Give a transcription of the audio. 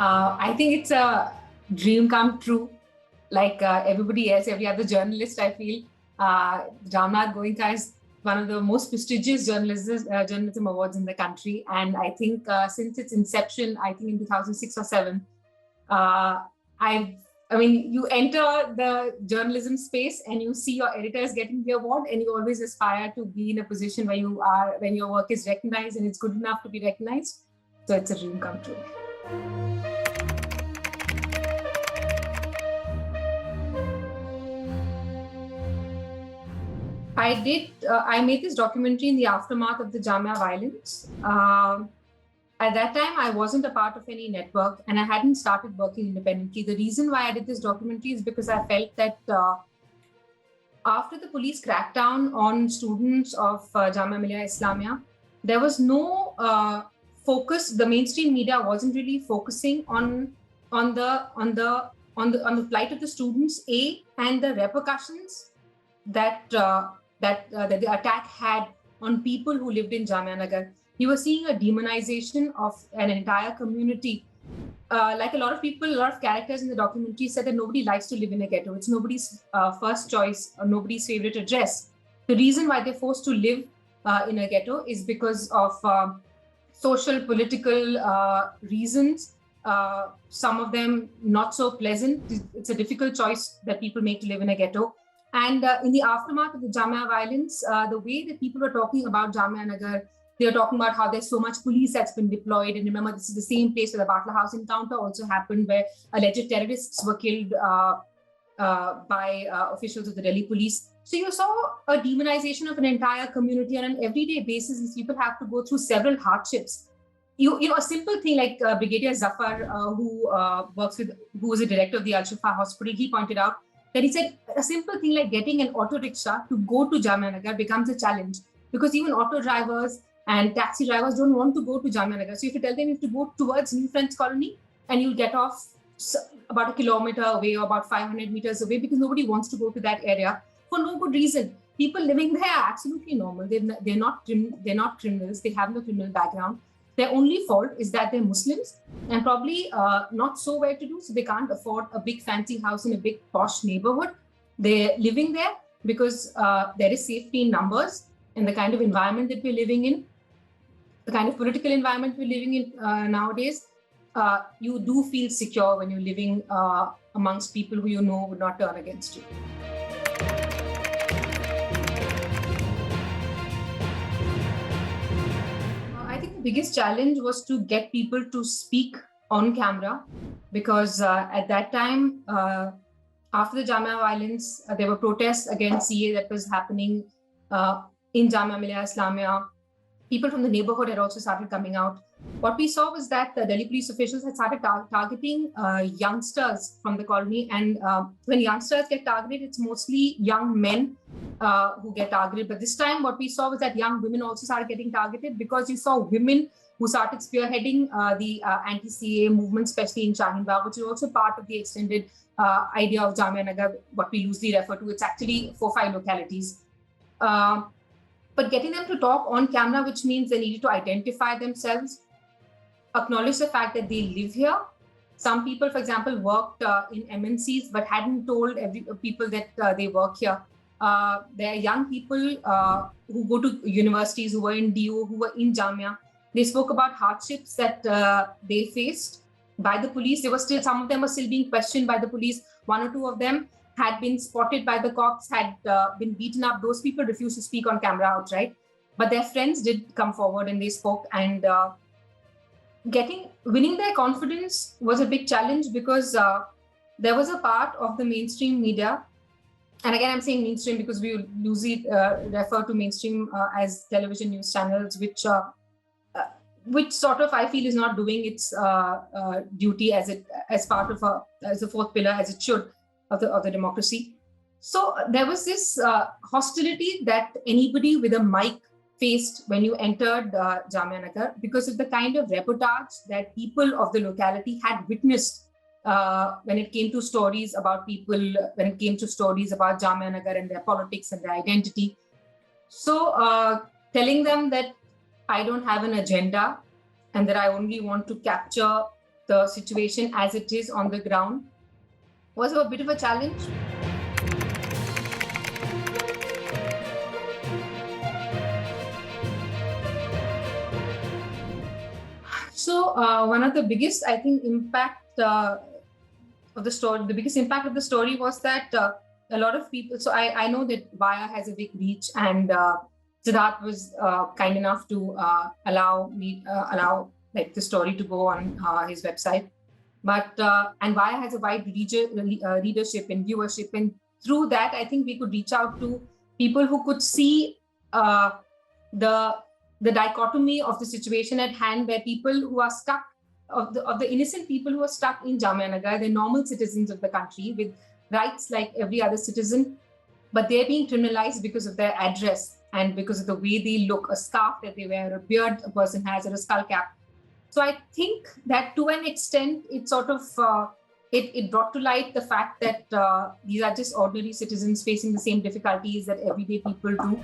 I think it's a dream come true. Like everybody else, every other journalist, I feel Ramnath Goenka is one of the most prestigious journalism awards in the country. And I think since its inception, I think in 2006 or 7, uh, I've I mean, you enter the journalism space and you see your editors getting the award, and you always aspire to be in a position where you are when your work is recognized and it's good enough to be recognized. So it's a dream come true. I made this documentary in the aftermath of the Jamia violence. At that time, I wasn't a part of any network and I hadn't started working independently. The reason why I did this documentary is because I felt that after the police crackdown on students of Jamia Millia Islamia, there was no focus. The mainstream media wasn't really focusing on the plight of the students, and the repercussions that the attack had on people who lived in Jamia Nagar. You were seeing a demonization of an entire community. Like a lot of people, a lot of characters in the documentary said that nobody likes to live in a ghetto. It's nobody's first choice or nobody's favorite address. The reason why they're forced to live in a ghetto is because of social, political reasons. Some of them not so pleasant. It's a difficult choice that people make to live in a ghetto. And in the aftermath of the Jamia violence, the way that people were talking about Jamia Nagar, they were talking about how there's so much police that's been deployed. And remember, this is the same place where the Batla House encounter also happened, where alleged terrorists were killed by officials of the Delhi police. So you saw a demonization of an entire community on an everyday basis. These people have to go through several hardships. You know, a simple thing like Brigadier Zafar, who was the director of the Al Shifa Hospital, he pointed out that he said a simple thing like getting an auto rickshaw to go to Jamia Nagar becomes a challenge, because even auto drivers and taxi drivers don't want to go to Jamia Nagar. So if you tell them you have to go towards New Friends Colony, and you'll get off about a kilometer away or about 500 meters away, because nobody wants to go to that area for no good reason. People living there are absolutely normal. They're not criminals. They have no criminal background. Their only fault is that they're Muslims and probably not so well-to-do, so they can't afford a big fancy house in a big posh neighborhood. They're living there because there is safety in numbers and the kind of environment that we're living in, the kind of political environment we're living in nowadays. You do feel secure when you're living amongst people who you know would not turn against you. I think the biggest challenge was to get people to speak on camera, because at that time, after the Jamia violence, there were protests against CA that was happening in Jamia Millia Islamia. People from the neighborhood had also started coming out. What we saw was that the Delhi police officials had started targeting youngsters from the colony. And when youngsters get targeted, it's mostly young men who get targeted. But this time, what we saw was that young women also started getting targeted, because you saw women who started spearheading the anti-CA movement, especially in Shaheen Bagh, which is also part of the extended idea of Jamia Nagar, what we loosely refer to. It's actually 4-5 localities. But getting them to talk on camera, which means they needed to identify themselves, acknowledge the fact that they live here. Some people, for example, worked in MNCs but hadn't told people that they work here. There are young people who go to universities, who were in DO, who were in Jamia. They spoke about hardships that they faced by the police. Some of them were still being questioned by the police. One or two of them had been spotted by the cops, had been beaten up. Those people refused to speak on camera outright, but their friends did come forward and they spoke. And winning their confidence was a big challenge, because there was a part of the mainstream media, and again I'm saying mainstream because we loosely refer to mainstream as television news channels, which sort of I feel is not doing its duty as a fourth pillar as it should of the democracy. So there was this hostility that anybody with a mic faced when you entered Jamia Nagar, because of the kind of reportage that people of the locality had witnessed when it came to stories about when it came to stories about Jamia Nagar and their politics and their identity. So telling them that I don't have an agenda and that I only want to capture the situation as it is on the ground was a bit of a challenge. So one of the biggest, I think, impact of the story, the biggest impact of the story was that a lot of people, so I know that Vaya has a big reach, and Siddharth was kind enough to allow like the story to go on his website. But and Vaya has a wide readership and viewership, and through that, I think we could reach out to people who could see the dichotomy of the situation at hand, where people who are stuck, of the innocent people who are stuck in Jamia Nagar, they're normal citizens of the country with rights like every other citizen, but they're being criminalized because of their address and because of the way they look, a scarf that they wear, a beard a person has, or a skull cap. So I think that to an extent, it sort of it brought to light the fact that these are just ordinary citizens facing the same difficulties that everyday people do.